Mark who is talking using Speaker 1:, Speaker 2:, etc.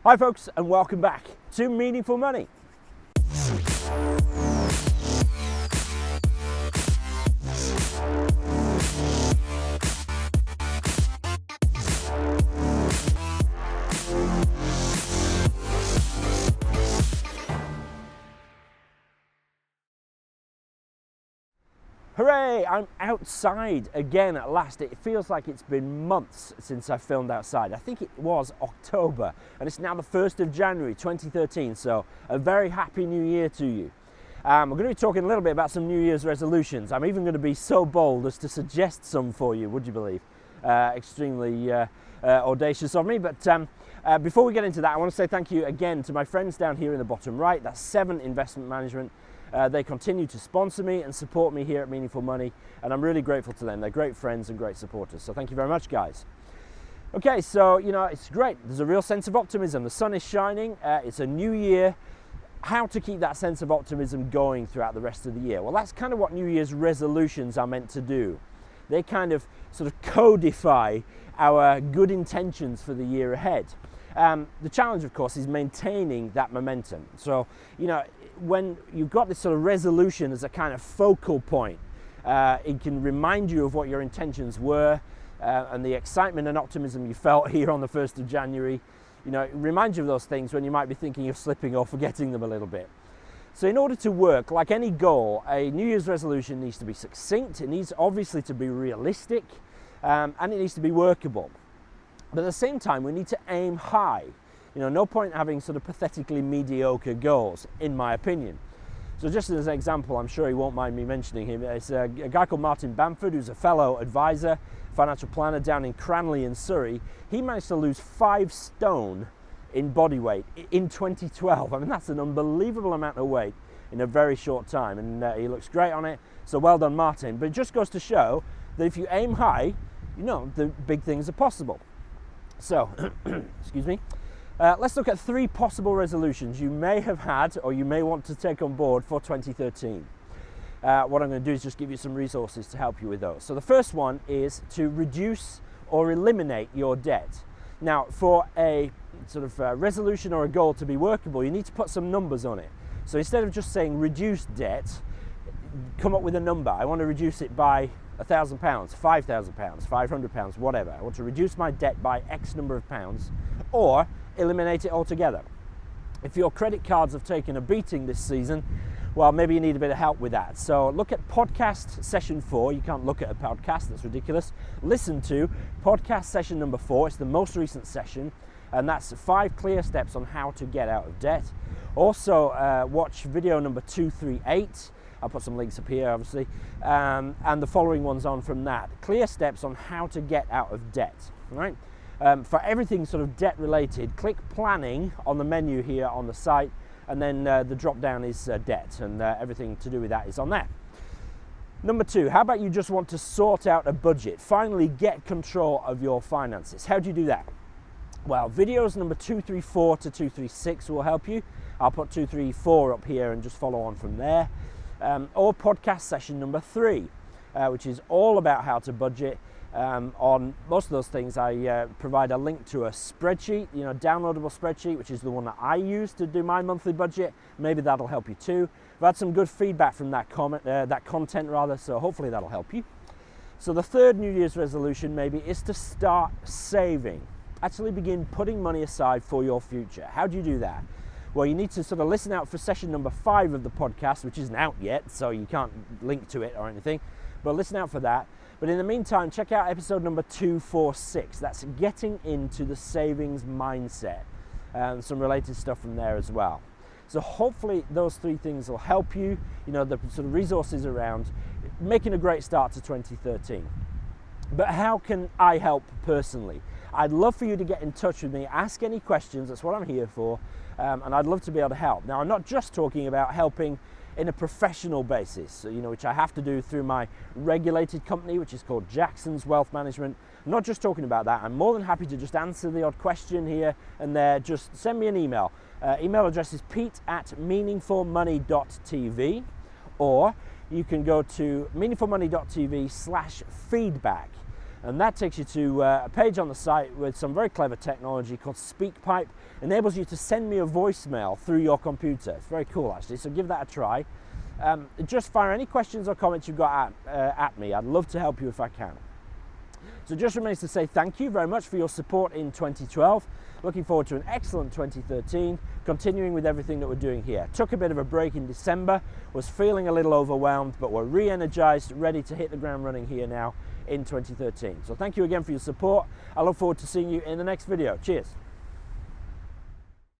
Speaker 1: Hi folks, and welcome back to Meaningful Money. Hooray! I'm outside again at last. It feels like it's been months since I filmed outside. I think it was October, and it's now the 1st of January 2013, so a very happy new year to you. We're going to be talking a little bit about some New Year's resolutions. I'm even going to be so bold as to suggest some for you, would you believe? Extremely audacious of me, but before we get into that, I want to say thank you again to my friends down here in the bottom right. That's 7 Investment Management. They continue to sponsor me and support me here at Meaningful Money, and I'm really grateful to them. They're great friends and great supporters, so thank you very much, guys. Okay, so, it's great. There's a real sense of optimism. The sun is shining. It's a new year. How to keep that sense of optimism going throughout the rest of the year? Well, that's kind of what New Year's resolutions are meant to do. They kind of sort of codify our good intentions for the year ahead. The challenge, of course, is maintaining that momentum. So, when you've got this sort of resolution as a kind of focal point, it can remind you of what your intentions were and the excitement and optimism you felt here on the 1st of January. It reminds you of those things when you might be thinking of slipping or forgetting them a little bit. So in order to work, like any goal, a New Year's resolution needs to be succinct, it needs obviously to be realistic, and it needs to be workable. But at the same time, we need to aim high. No point having sort of pathetically mediocre goals, in my opinion. So just as an example, I'm sure he won't mind me mentioning him, it's a guy called Martin Bamford, who's a fellow advisor, financial planner down in Cranley in Surrey. He managed to lose 5 stone in body weight in 2012. I mean, that's an unbelievable amount of weight in a very short time, and he looks great on it. So well done, Martin. But it just goes to show that if you aim high, the big things are possible. So, excuse me. Let's look at 3 possible resolutions you may have had or you may want to take on board for 2013. What I'm going to do is just give you some resources to help you with those. So the first one is to reduce or eliminate your debt. Now, for a sort of resolution or a goal to be workable, you need to put some numbers on it. So instead of just saying reduce debt, come up with a number. I want to reduce it by £1,000, £5,000, £500, whatever. I want to reduce my debt by X number of pounds, or eliminate it altogether. If your credit cards have taken a beating this season, well, maybe you need a bit of help with that. So look at podcast session 4. You can't look at a podcast, that's ridiculous. Listen to podcast session number 4. It's the most recent session, and that's 5 clear steps on how to get out of debt. Also, watch video number 238. I'll put some links up here, obviously, and the following ones on from that. Clear steps on how to get out of debt, right? For everything sort of debt related, click planning on the menu here on the site, and then the drop down is debt, and everything to do with that is on there. Number 2, how about you just want to sort out a budget? Finally get control of your finances. How do you do that? Well, videos number 234 to 236 will help you. I'll put 234 up here and just follow on from there. Or podcast session number 3, which is all about how to budget. On most of those things, I provide a link to a spreadsheet, downloadable spreadsheet, which is the one that I use to do my monthly budget. Maybe that'll help you too. I've had some good feedback from that content, so hopefully that'll help you. So the third New Year's resolution maybe is to start saving. Actually begin putting money aside for your future. How do you do that? Well, you need to sort of listen out for session number 5 of the podcast, which isn't out yet, so you can't link to it or anything, but listen out for that. But in the meantime, check out episode number 246. That's getting into the savings mindset, and some related stuff from there as well. So hopefully those 3 things will help you, the sort of resources around making a great start to 2013. But how can I help personally? I'd love for you to get in touch with me, ask any questions, that's what I'm here for, and I'd love to be able to help. Now, I'm not just talking about helping in a professional basis, which I have to do through my regulated company, which is called Jackson's Wealth Management. I'm not just talking about that. I'm more than happy to just answer the odd question here and there. Just send me an email. Email address is pete@meaningfulmoney.tv, or you can go to meaningfulmoney.tv/feedback. And that takes you to a page on the site with some very clever technology called SpeakPipe. Enables you to send me a voicemail through your computer. It's very cool actually, so give that a try. Just fire any questions or comments you've got at me. I'd love to help you if I can. So it just remains to say thank you very much for your support in 2012. Looking forward to an excellent 2013, continuing with everything that we're doing here. Took a bit of a break in December, was feeling a little overwhelmed, but we're re-energized, ready to hit the ground running here now in 2013. So thank you again for your support. I look forward to seeing you in the next video. Cheers.